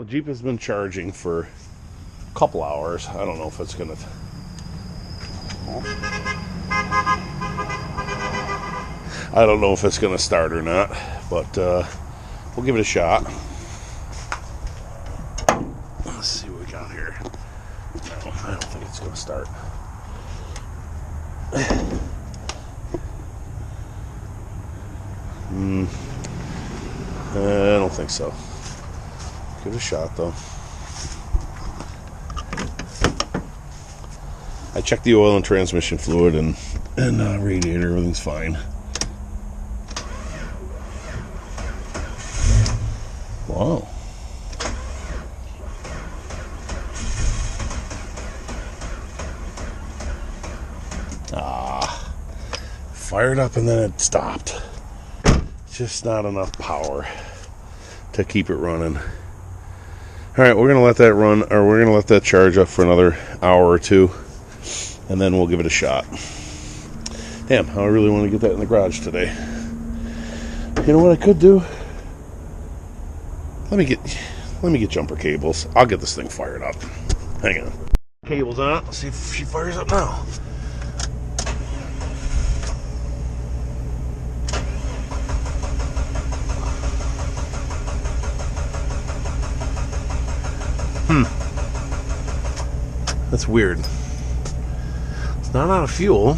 the Jeep has been charging for a couple hours. I don't know if it's gonna. I don't know if it's gonna start or not, but we'll give it a shot. Let's see what we got here. No, I don't think it's gonna start. I don't think so. Give it a shot though. I checked the oil and transmission fluid and radiator, everything's fine. Wow. Fired up and then it stopped. Just not enough power to keep it running. Alright, we're gonna let that run, or we're gonna let that charge up for another hour or two, and then we'll give it a shot. Damn, I really want to get that in the garage today. You know what I could do? Let me get jumper cables. I'll get this thing fired up. Hang on. Cables on. Let's see if she fires up now. That's weird. It's not out of fuel,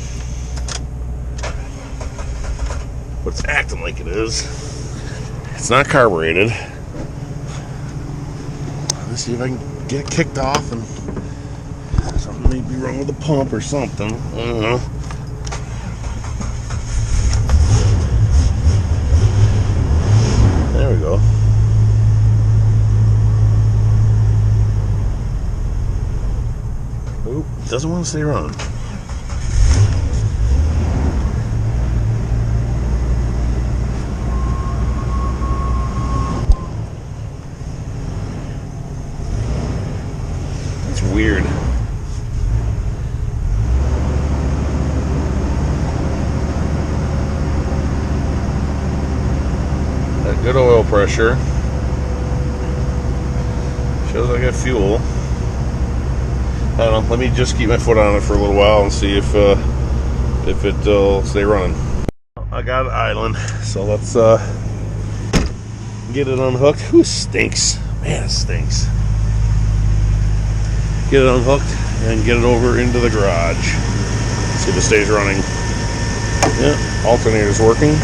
but it's acting like it is. It's not carbureted. Let's see if I can get it kicked off, and something may be wrong with the pump or something. I don't know. There we go. Oop, doesn't want to stay running. It's weird. Got good oil pressure. Shows I got fuel. I don't know, let me just keep my foot on it for a little while and see if it'll stay running. I got it idling, so let's get it unhooked. Whew, it stinks. Man, it stinks. Get it unhooked and get it over into the garage. See if it stays running. Yeah, alternator's working.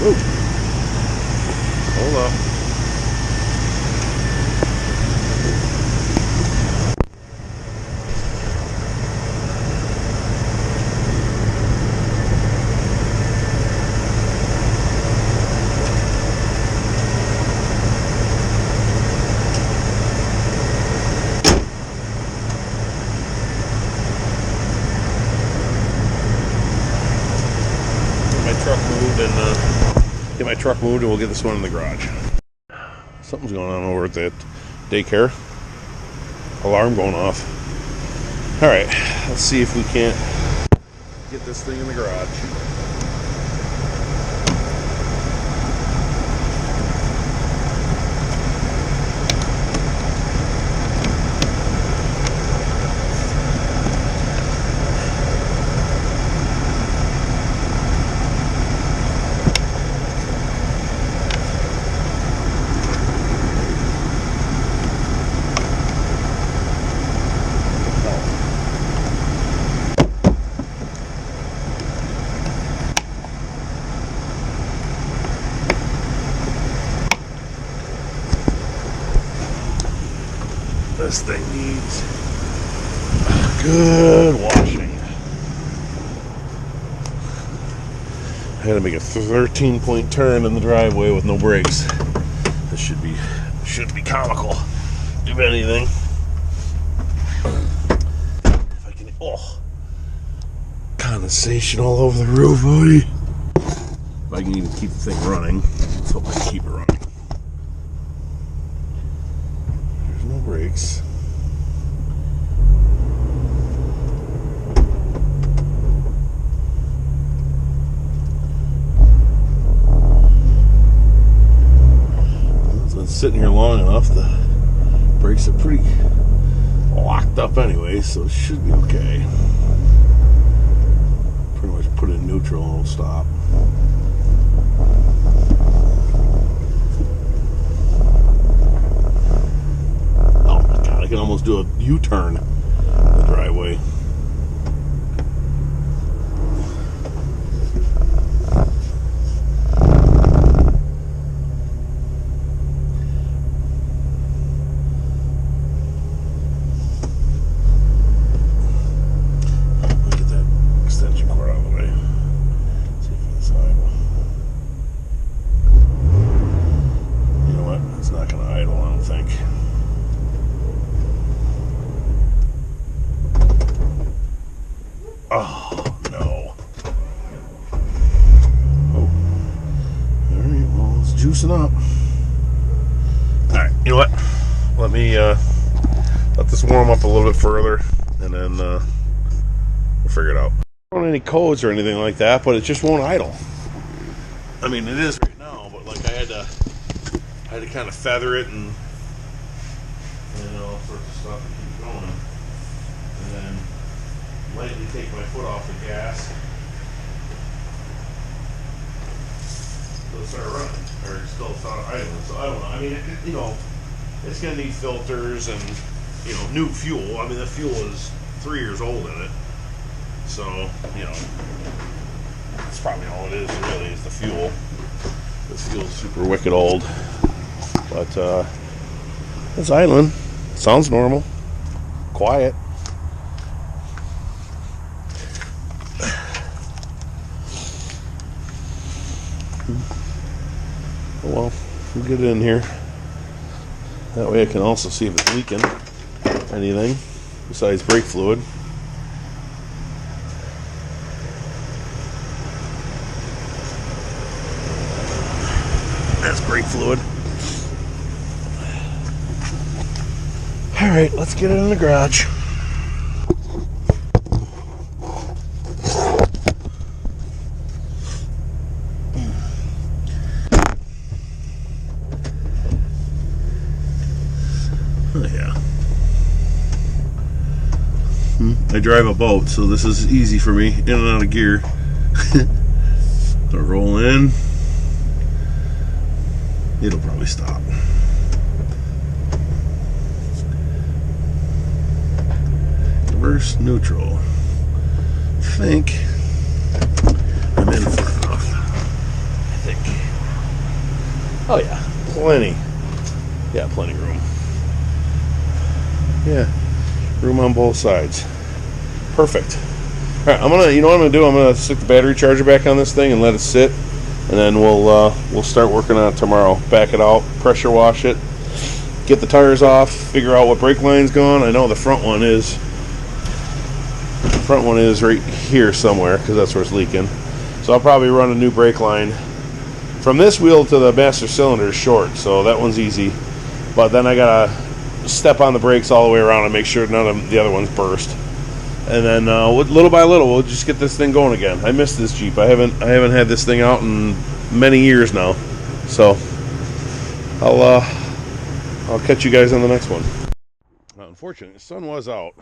Woo. Hold up. Get my truck moved and we'll get this one in the garage. Something's going on over at that daycare. Alarm going off. Alright, let's see if we can't get this thing in the garage. This thing needs good washing. I had to make a 13-point turn in the driveway with no brakes. This should be comical, if anything. If I can, condensation all over the roof, buddy. If I can even keep the thing running, let's hope I can keep it running. No brakes. sitting here long enough. The brakes are pretty locked up anyway, so it should be okay. Pretty much put it in neutral and it'll stop. Oh my god, I can almost do a U-turn in the driveway. Oh, no. Oh. Alright, well, it's juicing up. Alright, you know what? Let me let this warm up a little bit further, and then we'll figure it out. I don't want any codes or anything like that, but it just won't idle. I mean, it is right now, but like I had to kind of feather it and all sorts of stuff to keep going. And then lightly take my foot off the gas. So it'll start running, or still start idling. So I don't know. I mean, it's going to need filters and, new fuel. I mean, the fuel is 3 years old in it. So, that's probably all it is, really, is the fuel. The fuel's super wicked old. But, it's idling. Sounds normal. Quiet. Oh well, we'll get it in here. That way I can also see if it's leaking anything besides brake fluid. That's brake fluid. Alright, let's get it in the garage. Oh yeah. I drive a boat, so this is easy for me, in and out of gear. So roll in. It'll probably stop. Reverse neutral. I think I'm in far enough. I think. Oh yeah, plenty. Yeah, plenty of room. Yeah, room on both sides. Perfect. All right, you know what I'm gonna do? I'm gonna stick the battery charger back on this thing and let it sit, and then we'll start working on it tomorrow. Back it out, pressure wash it, get the tires off, figure out what brake line's gone. I know the front one is right here somewhere because that's where it's leaking. So I'll probably run a new brake line. From this wheel to the master cylinder is short, so that one's easy. But then I gotta step on the brakes all the way around and make sure none of the other ones burst. And then little by little, we'll just get this thing going again. I miss this Jeep. I haven't had this thing out in many years now. So I'll catch you guys on the next one. Unfortunately, the sun was out.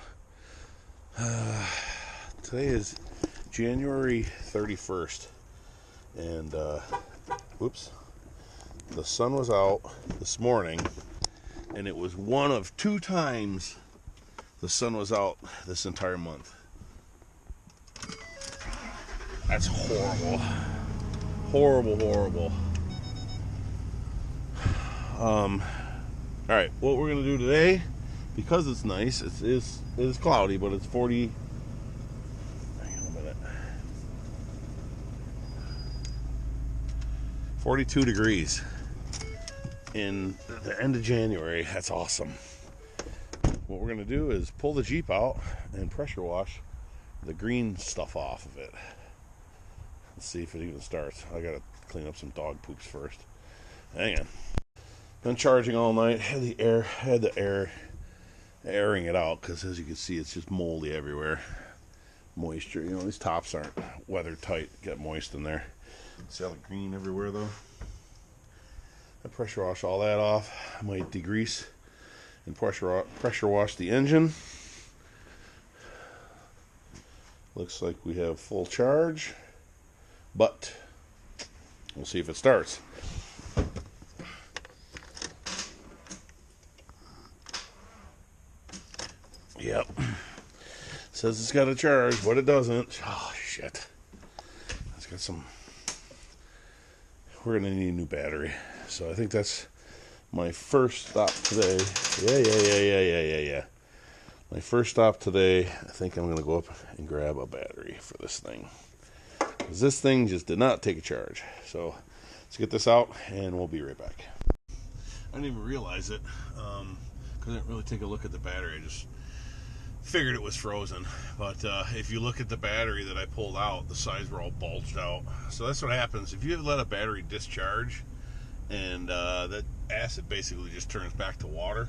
Today is January 31st, and whoops, the sun was out this morning, and it was one of 2 times the sun was out this entire month. That's horrible. Horrible. Alright, what we're gonna do today, because it's nice, it is cloudy, but it's 40. Hang on a minute. 42 degrees in the end of January. That's awesome. What we're gonna do is pull the Jeep out and pressure wash the green stuff off of it. Let's see if it even starts. I gotta clean up some dog poops first. Hang on. Been charging all night. Had the air airing it out, because as you can see, it's just moldy everywhere. Moisture. These tops aren't weather tight. Get moist in there. See all the green everywhere though? I pressure wash all that off. I might degrease and pressure wash the engine. Looks like we have full charge, but we'll see if it starts. Yep. Says it's got a charge, but it doesn't. Oh, shit. It's got some... We're going to need a new battery. So I think that's my first stop today. Yeah. My first stop today, I think I'm going to go up and grab a battery for this thing. Because this thing just did not take a charge. So let's get this out and we'll be right back. I didn't even realize it. Because I didn't really take a look at the battery. I just figured it was frozen. But if you look at the battery that I pulled out, the sides were all bulged out. So that's what happens. If you let a battery discharge, and that acid basically just turns back to water,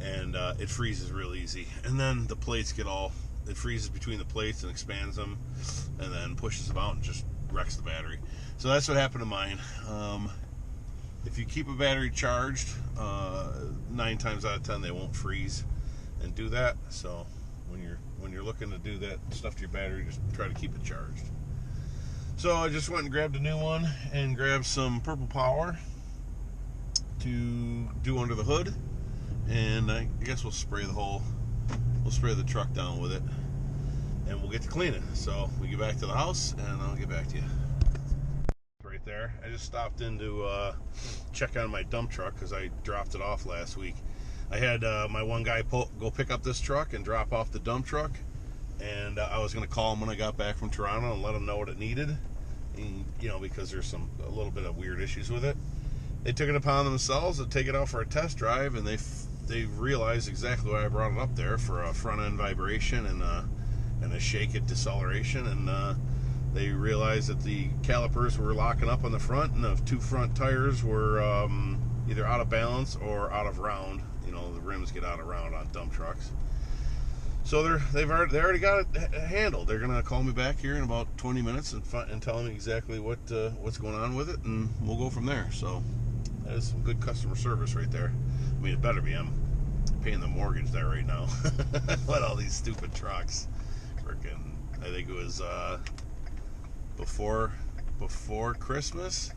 and it freezes real easy. And then the plates get all, it freezes between the plates and expands them, and then pushes them out and just wrecks the battery. So that's what happened to mine. If you keep a battery charged, 9 times out of 10 they won't freeze and do that. So when you're looking to do that stuff to your battery, just try to keep it charged. So I just went and grabbed a new one and grabbed some Purple Power to do under the hood, and I guess we'll spray the truck down with it, and we'll get to cleaning. So we get back to the house and I'll get back to you. Right there, I just stopped in to check on my dump truck because I dropped it off last week. I had my one guy go pick up this truck and drop off the dump truck, and I was going to call him when I got back from Toronto and let him know what it needed, and, you know, because there's a little bit of weird issues with it. They took it upon themselves to take it out for a test drive, and they realized exactly why I brought it up there, for a front end vibration and a shake at deceleration, and they realized that the calipers were locking up on the front, and the 2 front tires were either out of balance or out of round. You know, the rims get out of round on dump trucks. So they already got it handled. They're gonna call me back here in about 20 minutes and tell me exactly what's going on with it, and we'll go from there. So that is some good customer service right there. I mean, it better be. I'm paying the mortgage there right now. What, all these stupid trucks. Freaking, I think it was before Christmas.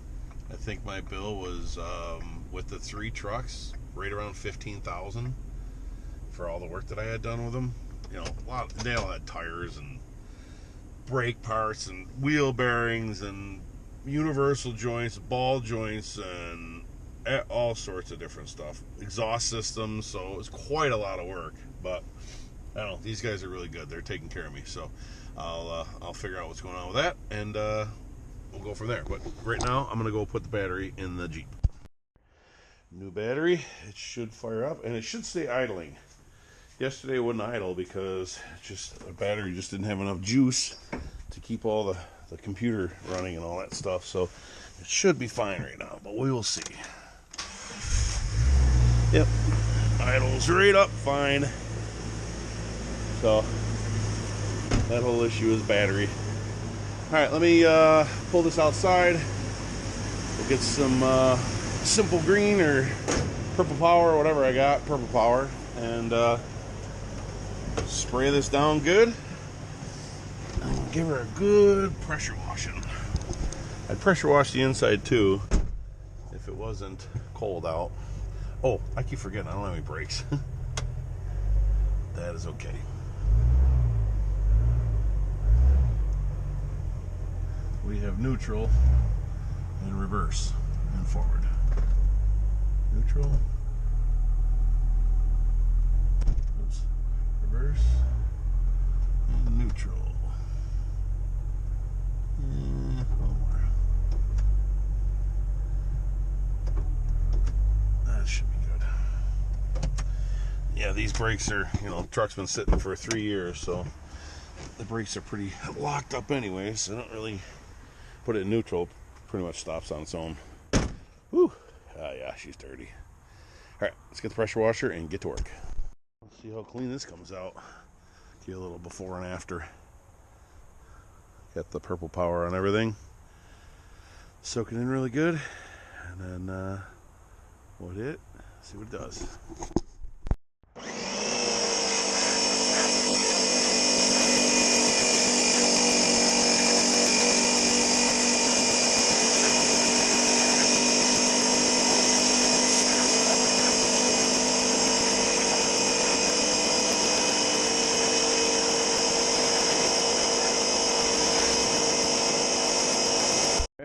I think my bill was with the 3 trucks right around $15,000 for all the work that I had done with them. You know, they all had tires and brake parts and wheel bearings and universal joints, ball joints, and all sorts of different stuff. Exhaust systems, so it was quite a lot of work. But I don't know, these guys are really good. They're taking care of me, so I'll figure out what's going on with that, and we'll go from there. But right now, I'm gonna go put the battery in the Jeep. New battery. It should fire up, and it should stay idling. Yesterday it wouldn't idle because the battery just didn't have enough juice to keep all the computer running and all that stuff. So it should be fine right now, but we will see. Yep, idles right up fine. So that whole issue is battery. All right, let me pull this outside. We'll get some simple green or Purple Power or whatever I got, Purple Power, and spray this down good. And give her a good pressure washing. I'd pressure wash the inside too if it wasn't cold out. Oh, I keep forgetting I don't have any brakes. That is okay. We have neutral and reverse and forward. Neutral. Oops. Reverse and neutral. And forward. That should be good. Yeah, these brakes are, you know, the truck's been sitting for 3 years, so the brakes are pretty locked up anyway, so I don't really put it in neutral. Pretty much stops on its own. Whew. Yeah, she's dirty. Alright, let's get the pressure washer and get to work. Let's see how clean this comes out. Get a little before and after. Got the Purple Power on everything. Soaking in really good. and then see what it does.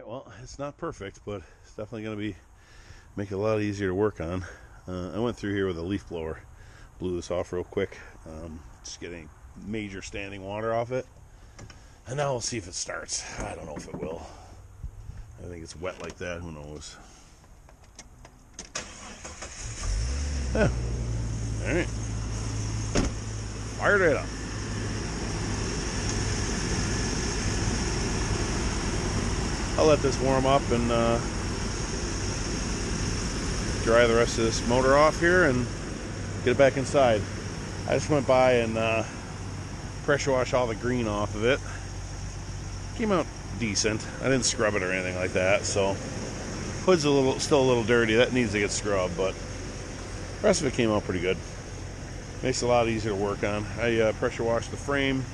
Well, it's not perfect, but it's definitely going to make it a lot easier to work on. I went through here with a leaf blower, blew this off real quick, just getting major standing water off it, and now we'll see if it starts. I don't know if it will. I think it's wet like that. Who knows? Yeah. All right, fired it up. I'll let this warm up and dry the rest of this motor off here and get it back inside. I just went by and pressure washed all the green off of it. Came out decent. I didn't scrub it or anything like that, so hood's still a little dirty. That needs to get scrubbed, but the rest of it came out pretty good. Makes it a lot easier to work on. I pressure washed the frame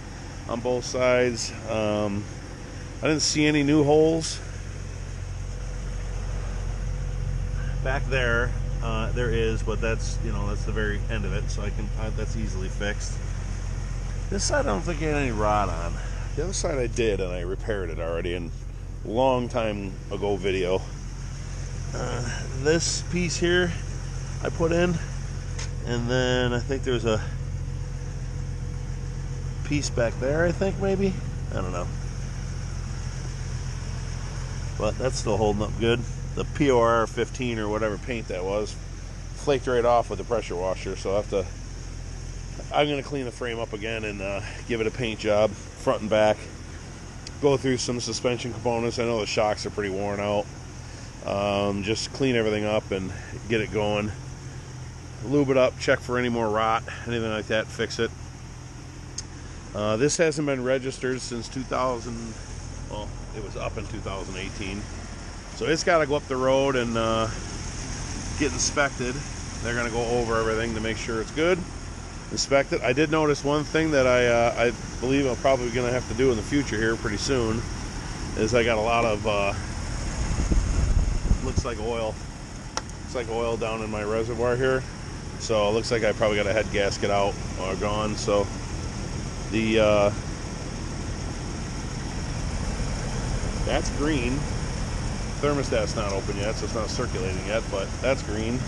on both sides. I didn't see any new holes back there. There is, but that's the very end of it, so that's easily fixed. This side I don't think I had any rot on. The other side I did, and I repaired it already in a long time ago video. This piece here I put in, and then I think there's a piece back there, I think, maybe, I don't know. But that's still holding up good. The POR 15 or whatever paint that was flaked right off with the pressure washer, so I'm going to clean the frame up again and give it a paint job, front and back. Go through some suspension components. I know the shocks are pretty worn out. Just clean everything up and get it going. Lube it up, check for any more rot, anything like that, fix it. This hasn't been registered since 2000. Well, it was up in 2018, so it's got to go up the road and get inspected. They're going to go over everything to make sure it's good, inspect it. I did notice one thing that I believe I'm probably going to have to do in the future here pretty soon, is I got a lot of looks like oil down in my reservoir here, so it looks like I probably got a head gasket out or gone. So the that's green. Thermostat's not open yet, so it's not circulating yet, but that's green.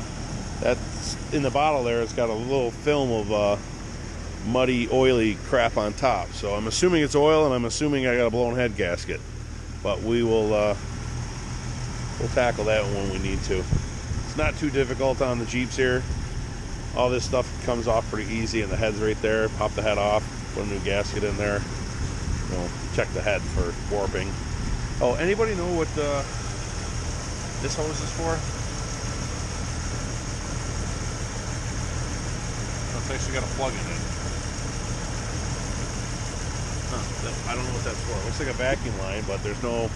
That's in the bottle there. It's got a little film of muddy, oily crap on top. So I'm assuming it's oil, and I'm assuming I got a blown head gasket. But we'll tackle that when we need to. It's not too difficult on the Jeeps here. All this stuff comes off pretty easy, and the head's right there. Pop the head off, put a new gasket in there. Check the head for warping. Oh, anybody know what this hose is for? Oh, it's actually got a plug in it. Huh, I don't know what that's for. It looks like a vacuum line, but there's no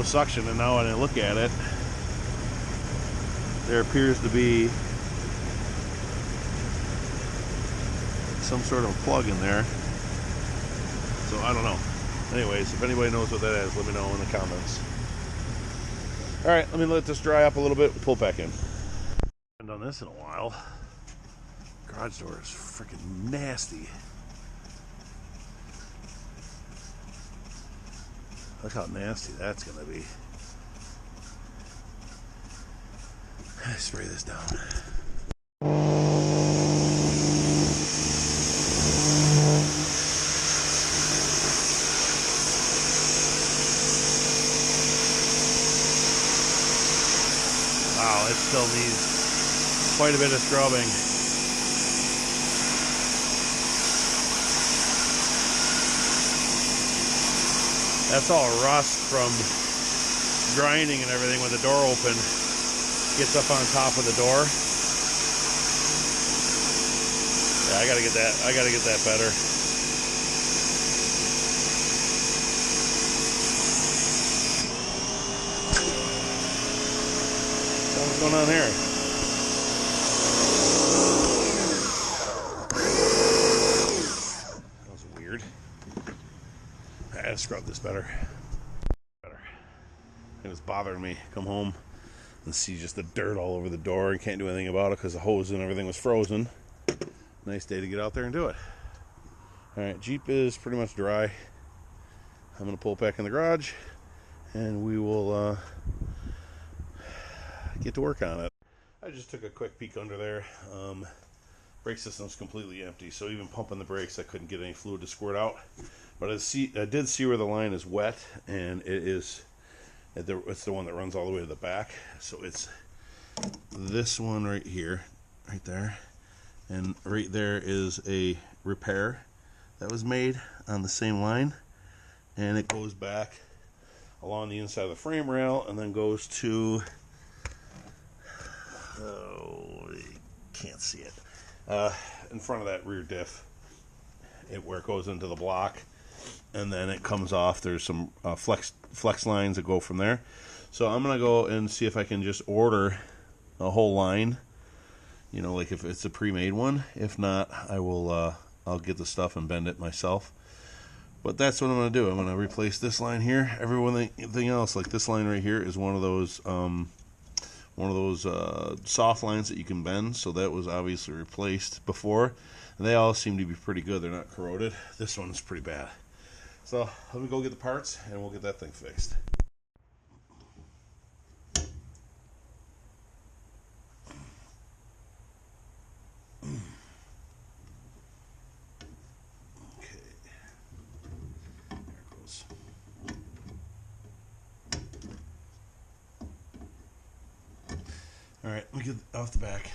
suction. And now when I look at it, there appears to be some sort of plug in there. So I don't know. Anyways, if anybody knows what that is, let me know in the comments. Alright, let me let this dry up a little bit. We'll pull it back in. I haven't done this in a while. Garage door is freaking nasty. Look how nasty that's going to be. Spray this down. Wow, it still needs quite a bit of scrubbing. That's all rust from grinding and everything with the door open. Gets up on top of the door. Yeah, I gotta get that better. What's going on here? That was weird. I gotta scrub this better. And it's bothering me. Come home and see just the dirt all over the door and can't do anything about it because the hose and everything was frozen. Nice day to get out there and do it. Alright, Jeep is pretty much dry. I'm going to pull it back in the garage and we will get to work on it. I just took a quick peek under there. Brake system's completely empty, so even pumping the brakes I couldn't get any fluid to squirt out. But I did see where the line is wet, and it's the one that runs all the way to the back. So it's this one right here, right there. And right there is a repair that was made on the same line. And it goes back along the inside of the frame rail and then goes to, oh, you can't see it, in front of that rear diff, where it goes into the block. And then it comes off. There's some flex lines that go from there. So I'm gonna go and see if I can just order a whole line, you know, like if it's a pre-made one. If not, I will I'll get the stuff and bend it myself. But that's what I'm gonna do. I'm gonna replace this line here. Everything else, like this line right here, is one of those soft lines that you can bend. So that was obviously replaced before, and they all seem to be pretty good. They're not corroded. This one's pretty bad. So let me go get the parts and we'll get that thing fixed. Okay, there it goes. All right, let me get off the back.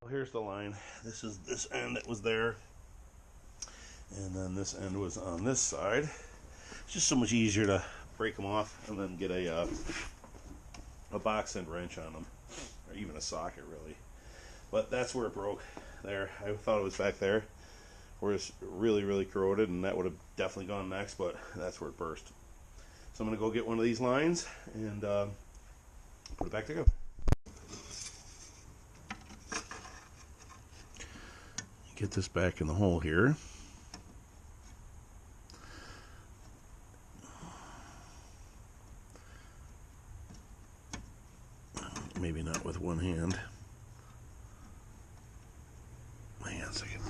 Well, here's the line. This is this end that was there, and then this end was on this side. It's just so much easier to break them off and then get a box end wrench on them, or even a socket really. But that's where it broke there. I thought it was back there where it's really corroded, and that would have definitely gone next, but that's where it burst. So I'm going to go get one of these lines and put it back together. Get this back in the hole here. Maybe not with one hand. Hang on a second.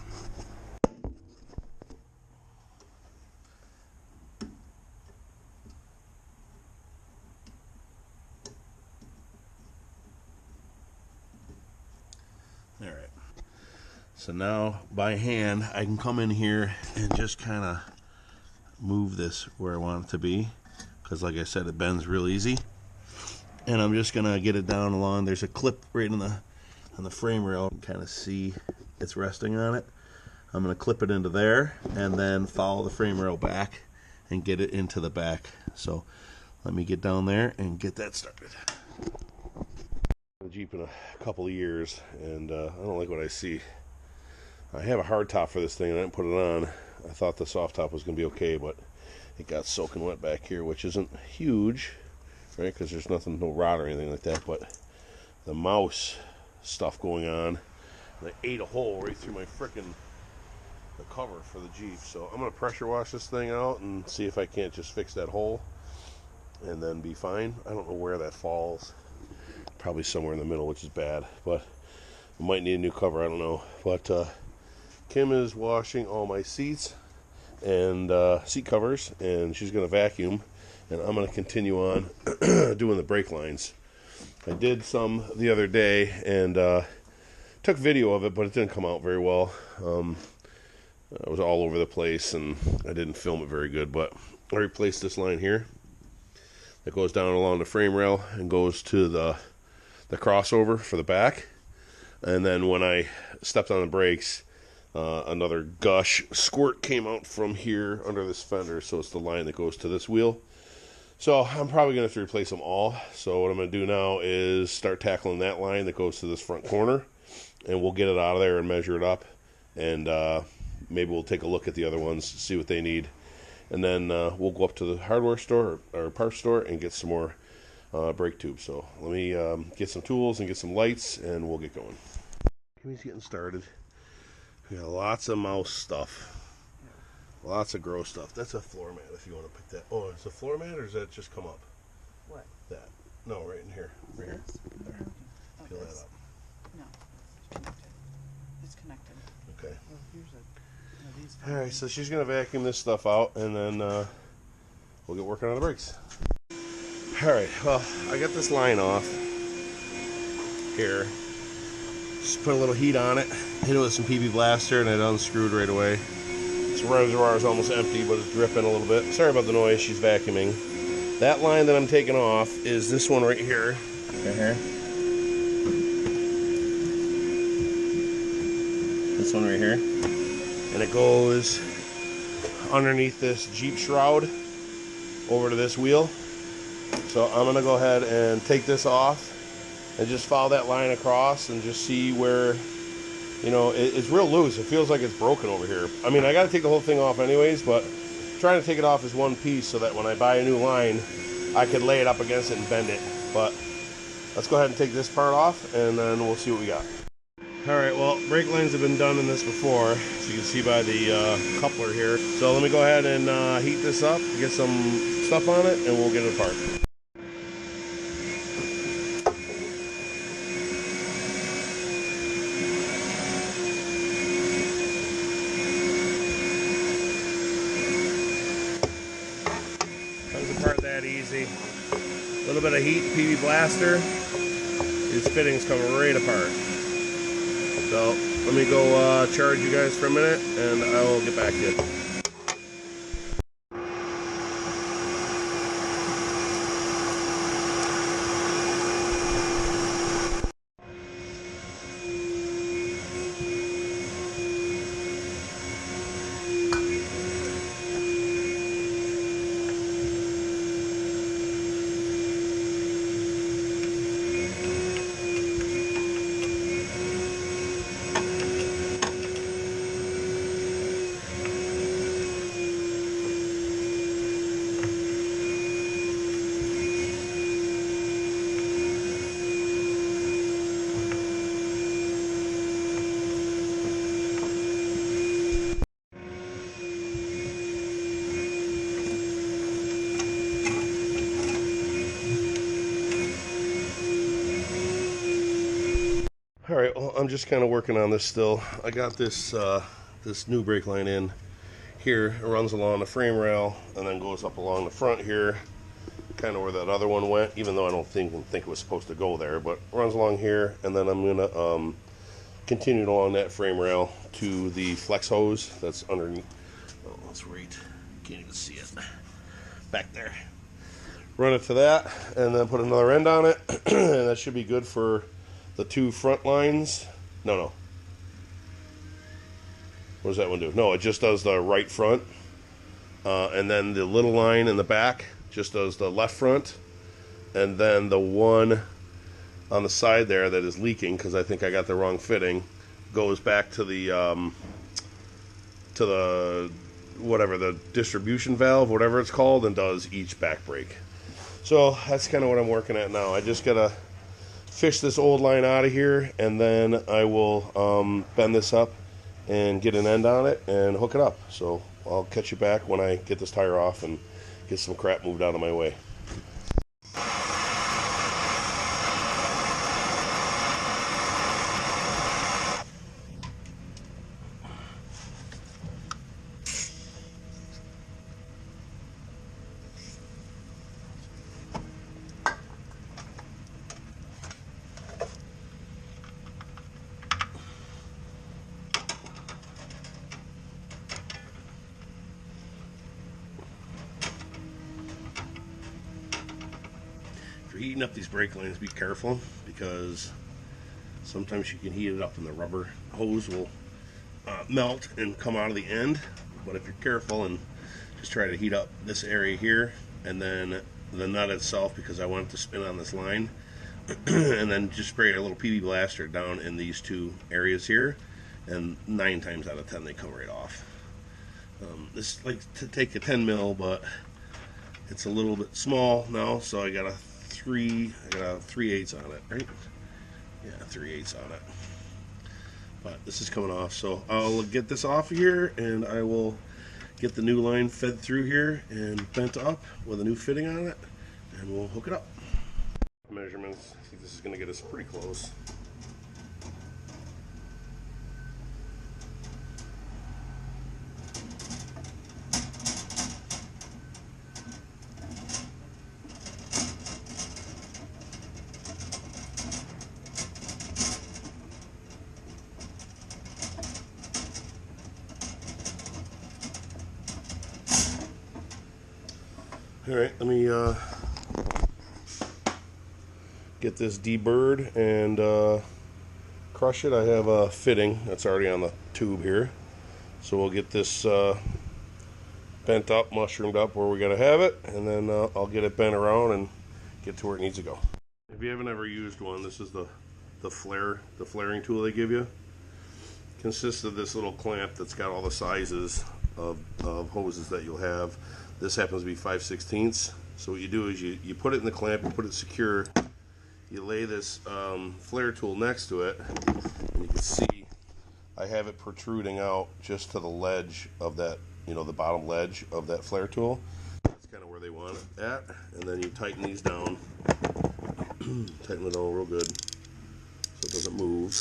All right. So now by hand I can come in here and just kind of move this where I want it to be, because like I said, it bends real easy. And I'm just gonna get it down along. There's a clip right on the frame rail. You can kind of see it's resting on it. I'm gonna clip it into there and then follow the frame rail back and get it into the back. So let me get down there and get that started. The Jeep in a couple of years, and I don't like what I see. I have a hard top for this thing and I didn't put it on. I thought the soft top was gonna be okay, but it got soaking wet back here, which isn't huge, right? Because there's no rot or anything like that, but the mouse stuff going on, they ate a hole right through the cover for the Jeep. So I'm gonna pressure wash this thing out and see if I can't just fix that hole and then be fine. I don't know where that falls, probably somewhere in the middle, which is bad, but I might need a new cover, I don't know. But Kim is washing all my seats and seat covers, and she's gonna vacuum, and I'm going to continue on doing the brake lines. I did some the other day and took video of it, but it didn't come out very well. I was all over the place and I didn't film it very good, but I replaced this line here that goes down along the frame rail and goes to the crossover for the back. And then when I stepped on the brakes, another gush squirt came out from here under this fender, so it's the line that goes to this wheel. So I'm probably going to have to replace them all. So what I'm going to do now is start tackling that line that goes to this front corner, and we'll get it out of there and measure it up, and maybe we'll take a look at the other ones, see what they need, and then we'll go up to the hardware store or parts store and get some more brake tube. So let me get some tools and get some lights, and we'll get going. He's getting started. We got lots of mouse stuff. Lots of gross stuff. That's a floor mat if you want to pick that. Oh, it's a floor mat, or does that just come up? What? That. No, right in here. Right here. There. Oh, Peel that up. No, it's connected. It's connected. Okay. Well, here's these. Alright, so she's going to vacuum this stuff out, and then we'll get working on the brakes. Alright, well, I got this line off here. Just put a little heat on it, hit it with some PB Blaster, and it unscrewed right away. This reservoir is almost empty, but it's dripping a little bit. Sorry about the noise, she's vacuuming. That line that I'm taking off is this one right here. Right here. This one right here. And it goes underneath this Jeep shroud over to this wheel. So I'm going to go ahead and take this off and just follow that line across and just see where, you know, it's real loose. It feels like it's broken over here. I mean, I got to take the whole thing off anyways, but trying to take it off as one piece so that when I buy a new line, I could lay it up against it and bend it. But let's go ahead and take this part off, and then we'll see what we got. Alright, well, brake lines have been done in this before, so you can see by the coupler here. So let me go ahead and heat this up, get some stuff on it, and we'll get it apart. Comes apart that easy. A little bit of heat, PB Blaster. These fittings come right apart. So let me go charge you guys for a minute, and I will get back to you. Alright, well, I'm just kind of working on this still. I got this this new brake line in here. It runs along the frame rail and then goes up along the front here, kind of where that other one went, even though I don't think it was supposed to go there, but runs along here, and then I'm going to continue along that frame rail to the flex hose that's underneath. Oh, that's right. Can't even see it. Back there. Run it to that, and then put another end on it, and that should be good for the two front lines. No. What does that one do? No, it just does the right front. And then the little line in the back just does the left front. And then the one on the side there that is leaking, because I think I got the wrong fitting, goes back to the whatever, the distribution valve, whatever it's called, and does each back brake. So that's kind of what I'm working at now. I just gotta fish this old line out of here, and then I will bend this up and get an end on it and hook it up. So I'll catch you back when I get this tire off and get some crap moved out of my way. If you're heating up these brake lines, be careful, because sometimes you can heat it up and the rubber hose will melt and come out of the end. But if you're careful and just try to heat up this area here, and then the nut itself, because I want it to spin on this line, and then just spray a little PB Blaster down in these two areas here, and 9 times out of 10 they come right off. This is like to take a 10 mil, but it's a little bit small now, so I gotta I got a 3/8 on it, right? Yeah, 3/8 on it. But this is coming off, so I'll get this off here and I will get the new line fed through here and bent up with a new fitting on it, and we'll hook it up. Measurements, I think this is going to get us pretty close. Alright, let me get this deburred and crush it. I have a fitting that's already on the tube here. So we'll get this bent up, mushroomed up where we gotta have it, and then I'll get it bent around and get to where it needs to go. If you haven't ever used one, this is the flaring tool they give you. It consists of this little clamp that's got all the sizes of hoses that you'll have. This happens to be 5/16. So what you do is you put it in the clamp, you put it secure, you lay this flare tool next to it, and you can see I have it protruding out just to the ledge of that, the bottom ledge of that flare tool. That's kind of where they want it at. And then you tighten these down, tighten it all real good so it doesn't move.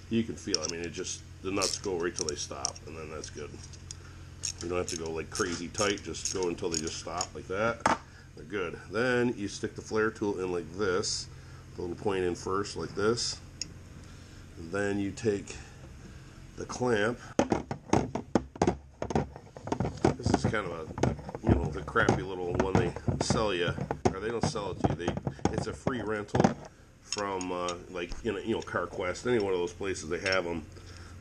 You can feel, the nuts go right till they stop, and then that's good. You don't have to go like crazy tight, just go until they just stop like that. They're good. Then you stick the flare tool in like this, the little point in first like this. And then you take the clamp. This is kind of a, the crappy little one they sell you, or they don't sell it to you. It's a free rental from like CarQuest, any one of those places they have them.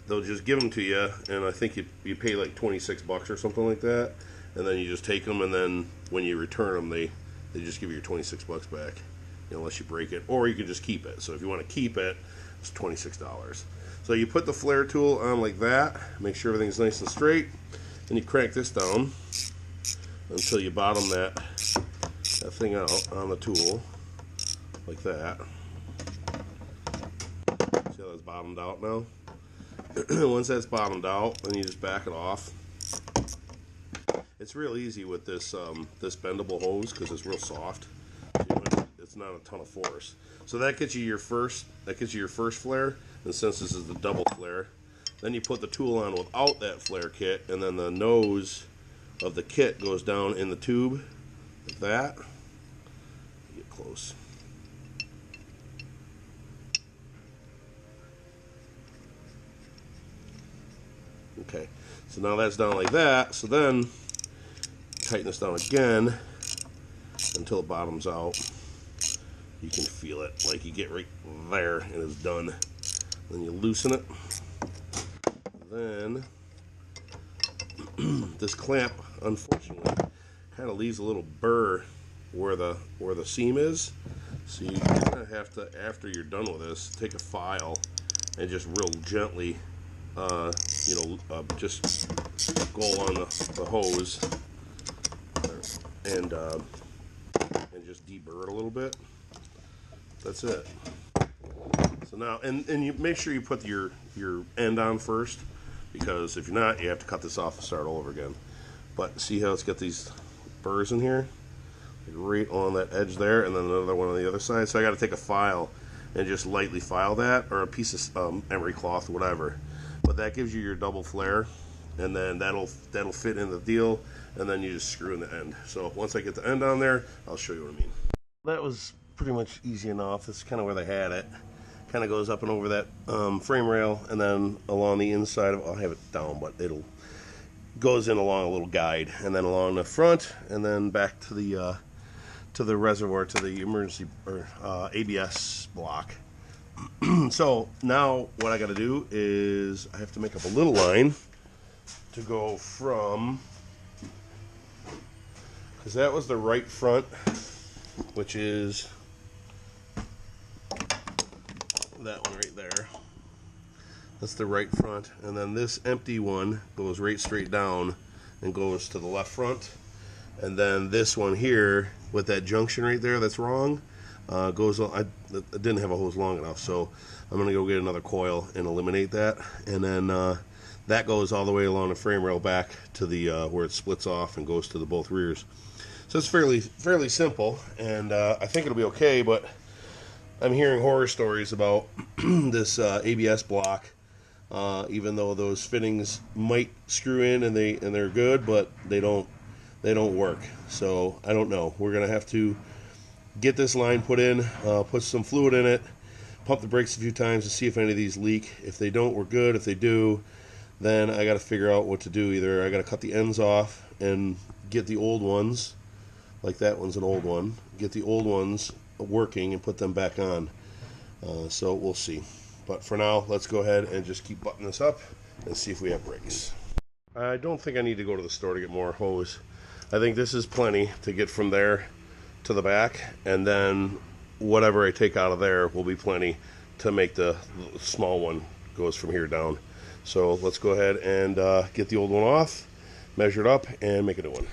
They'll just give them to you, and I think you pay like $26 or something like that, and then you just take them, and then when you return them, they just give you your $26 back, unless you break it, or you can just keep it. So if you want to keep it, it's $26. So you put the flare tool on like that, make sure everything's nice and straight, and you crank this down until you bottom that thing out on the tool, like that. See how that's bottomed out now? Once that's bottomed out, then you just back it off. It's real easy with this this bendable hose because it's real soft. So it's not a ton of force. So that gets you your first flare, and since this is the double flare, then you put the tool on without that flare kit, and then the nose of the kit goes down in the tube like that. Get close. Okay, so now that's down like that. So then tighten this down again until it bottoms out. You can feel it, like you get right there and it's done. Then you loosen it. Then this clamp, unfortunately, kind of leaves a little burr where the seam is. So you're gonna have to, after you're done with this, take a file and just real gently just go along the hose and just deburr it a little bit. That's it. So now, and you make sure you put your end on first, because if you're not, you have to cut this off and start all over again. But see how it's got these burrs in here? Right on that edge there, and then another one on the other side. So I got to take a file and just lightly file that, or a piece of emery cloth, whatever. But that gives you your double flare, and then that'll fit in the deal, and then you just screw in the end. So once I get the end on there, I'll show you what I mean. That was pretty much easy enough. That's kind of where they had it. Kind of goes up and over that frame rail, and then along the inside of, I'll have it down, but it'll goes in along a little guide, and then along the front, and then back to the reservoir, to the emergency or ABS block. So now what I got to do is I have to make up a little line to go from, because that was the right front, which is that one right there. That's the right front, and then this empty one goes right straight down and goes to the left front, and then this one here, with that junction right there that's wrong. Goes. I didn't have a hose long enough, so I'm gonna go get another coil and eliminate that, and then that goes all the way along the frame rail back to the where it splits off and goes to the both rears. So it's fairly simple, and I think it'll be okay. But I'm hearing horror stories about this ABS block. Even though those fittings might screw in and they're good, but they don't work. So I don't know. We're gonna have to get this line put in, put some fluid in it, pump the brakes a few times to see if any of these leak. If they don't, we're good. If they do, then I got to figure out what to do. Either I got to cut the ends off and get the old ones, like that one's an old one, get the old ones working and put them back on. So we'll see. But for now, let's go ahead and just keep buttoning this up and see if we have brakes. I don't think I need to go to the store to get more hose. I think this is plenty to get from there to the back, and then whatever I take out of there will be plenty to make the small one goes from here down. So let's go ahead and get the old one off, measure it up, and make a new one.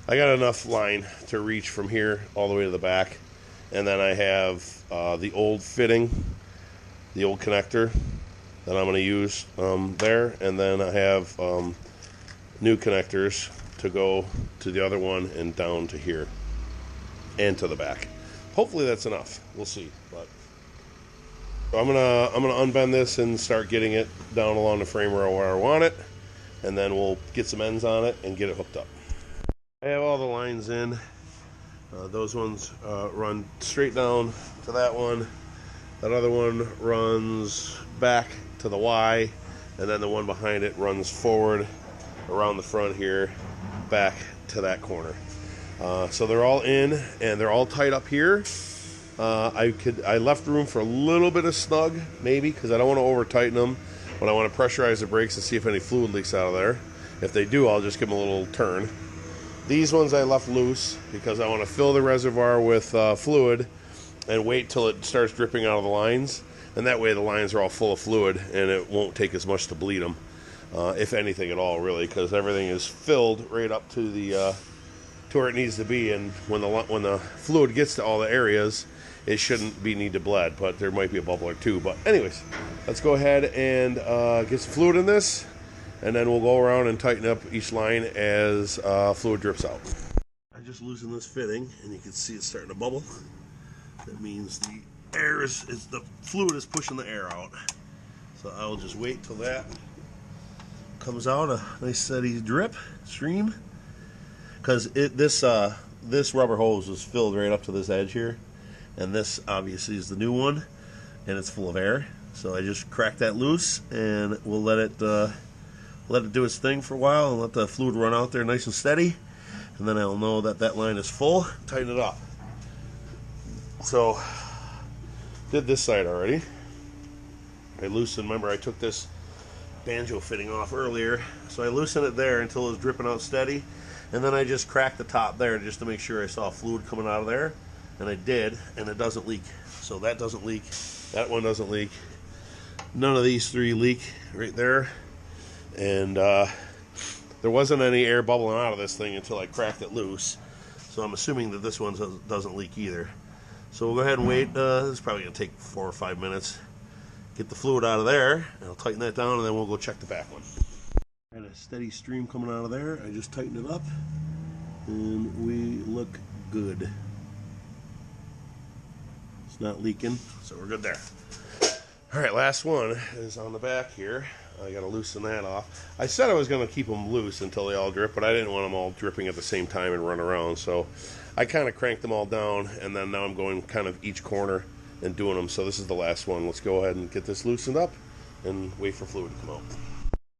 I got enough line to reach from here all the way to the back, and then I have the old fitting, the old connector that I'm going to use there, and then I have new connectors to go to the other one and down to here and to the back. Hopefully that's enough. We'll see. But I'm gonna unbend this and start getting it down along the frame rail where I want it, and then we'll get some ends on it and get it hooked up. I have all the lines in. Those ones run straight down to that one. That other one runs back to the Y, and then the one behind it runs forward around the front here, back to that corner. So they're all in, and they're all tight up here. I left room for a little bit of snug, maybe, because I don't want to over tighten them, but I want to pressurize the brakes and see if any fluid leaks out of there. If they do, I'll just give them a little turn. These ones I left loose because I want to fill the reservoir with fluid and wait till it starts dripping out of the lines, and that way the lines are all full of fluid and it won't take as much to bleed them, if anything at all, really, because everything is filled right up to the to where it needs to be, and when the fluid gets to all the areas, it shouldn't need to bled, but there might be a bubble or two. But anyways, let's go ahead and get some fluid in this, and then we'll go around and tighten up each line as fluid drips out. I just loosened this fitting, and you can see it's starting to bubble. That means the fluid is pushing the air out. So I will just wait till that comes out, a nice steady drip stream. Because this rubber hose was filled right up to this edge here, and this obviously is the new one, and it's full of air. So I just cracked that loose, and we'll let it do its thing for a while, and let the fluid run out there nice and steady, and then I'll know that that line is full. Tighten it up. So did this side already. I loosened. Remember, I took this banjo fitting off earlier, so I loosened it there until it was dripping out steady. And then I just cracked the top there just to make sure I saw fluid coming out of there. And I did, and it doesn't leak. So that doesn't leak. That one doesn't leak. None of these three leak right there. And there wasn't any air bubbling out of this thing until I cracked it loose. So I'm assuming that this one doesn't leak either. So we'll go ahead and wait. This is probably going to take 4 or 5 minutes. Get the fluid out of there, and I'll tighten that down, and then we'll go check the back one. Got a steady stream coming out of there. I just tightened it up, and we look good. It's not leaking, so we're good there. All right, last one is on the back here. I got to loosen that off. I said I was going to keep them loose until they all drip, but I didn't want them all dripping at the same time and run around, so I kind of cranked them all down, and then now I'm going kind of each corner and doing them. So this is the last one. Let's go ahead and get this loosened up and wait for fluid to come out.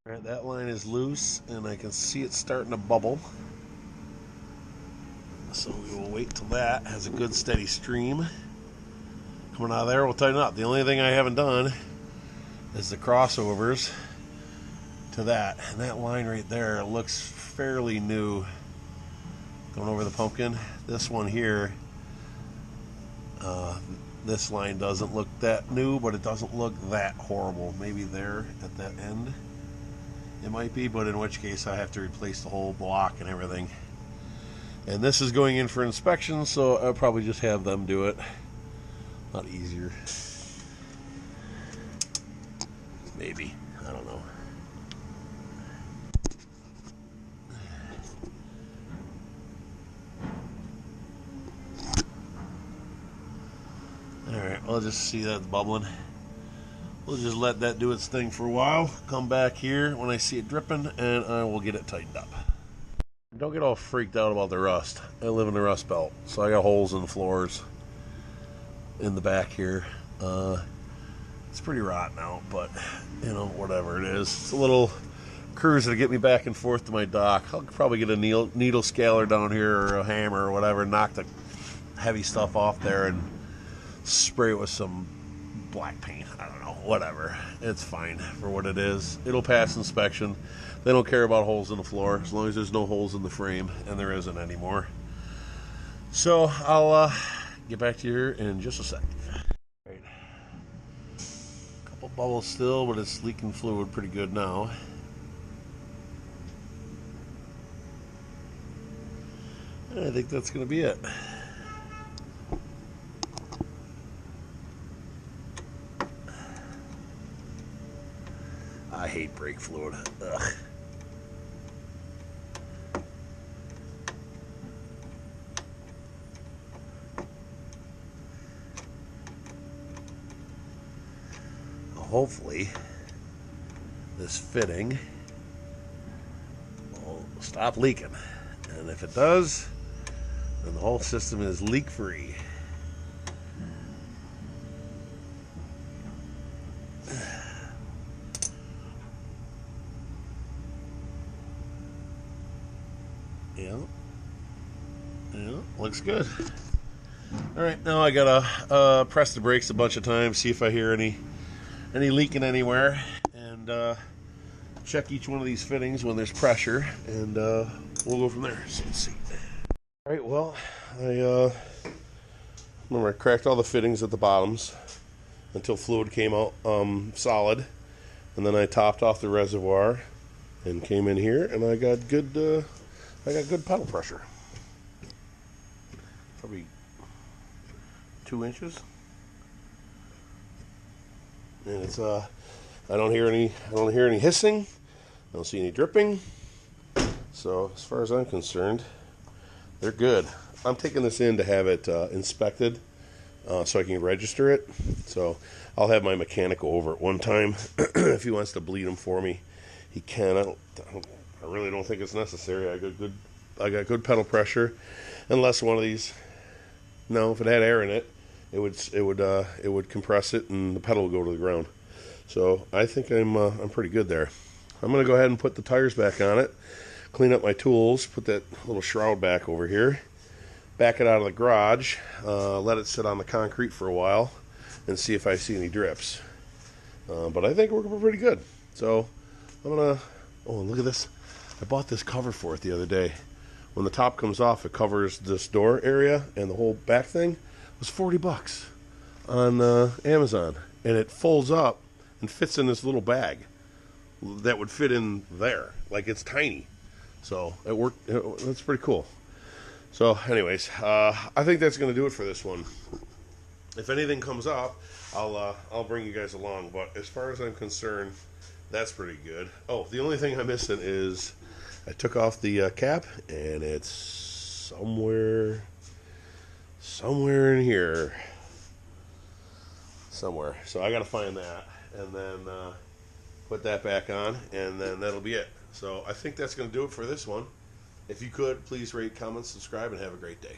All right, that line is loose, and I can see it starting to bubble. So we will wait till that has a good steady stream coming out of there. We'll tighten it up. The only thing I haven't done is the crossovers to that. And that line right there looks fairly new. Going over the pumpkin. This one here, this line doesn't look that new, but it doesn't look that horrible. Maybe there at that end it might be, but in which case I have to replace the whole block and everything. And this is going in for inspection, so I'll probably just have them do it. A lot easier. Maybe. I don't know. Alright, I'll just see that bubbling. We'll just let that do its thing for a while. Come back here when I see it dripping, and I will get it tightened up. Don't get all freaked out about the rust. I live in the Rust Belt, so I got holes in the floors in the back here. It's pretty rotten out, but you know, whatever it is. It's a little cruiser to get me back and forth to my dock. I'll probably get a needle scaler down here or a hammer or whatever, knock the heavy stuff off there and spray it with some black paint. I don't know, whatever. It's fine for what it is. It'll pass inspection. They don't care about holes in the floor as long as there's no holes in the frame, and there isn't anymore. So I'll get back to you here in just a second. Right. Couple bubbles still, but it's leaking fluid pretty good now. I think that's going to be it. I hate brake fluid. Ugh. Hopefully, this fitting will stop leaking. And if it does, then the whole system is leak-free. Yeah, looks good. All right, now I gotta press the brakes a bunch of times, see if I hear any leaking anywhere, and check each one of these fittings when there's pressure, and we'll go from there. So let's see. All right, well, I remember I cracked all the fittings at the bottoms until fluid came out solid, and then I topped off the reservoir and came in here, and I got good pedal pressure. Probably 2 inches. And it's I don't hear any hissing. I don't see any dripping. So as far as I'm concerned, they're good. I'm taking this in to have it inspected so I can register it. So I'll have my mechanic go over it one time if he wants to bleed them for me. He can. I really don't think it's necessary. I got good pedal pressure, unless one of these. No, if it had air in it, it would compress it and the pedal would go to the ground. So I think I'm pretty good there. I'm gonna go ahead and put the tires back on it, clean up my tools, put that little shroud back over here, back it out of the garage, let it sit on the concrete for a while, and see if I see any drips. But I think we're pretty good. So I'm gonna. Oh, look at this! I bought this cover for it the other day. When the top comes off, it covers this door area and the whole back thing. It was $40 on Amazon, and it folds up and fits in this little bag that would fit in there. Like, it's tiny. So it worked. That's pretty cool. So anyways, I think that's going to do it for this one. If anything comes up, I'll bring you guys along. But as far as I'm concerned, that's pretty good. Oh, the only thing I'm missing is I took off the cap, and it's somewhere in here. Somewhere. So I got to find that, and then put that back on, and then that'll be it. So I think that's going to do it for this one. If you could, please rate, comment, subscribe, and have a great day.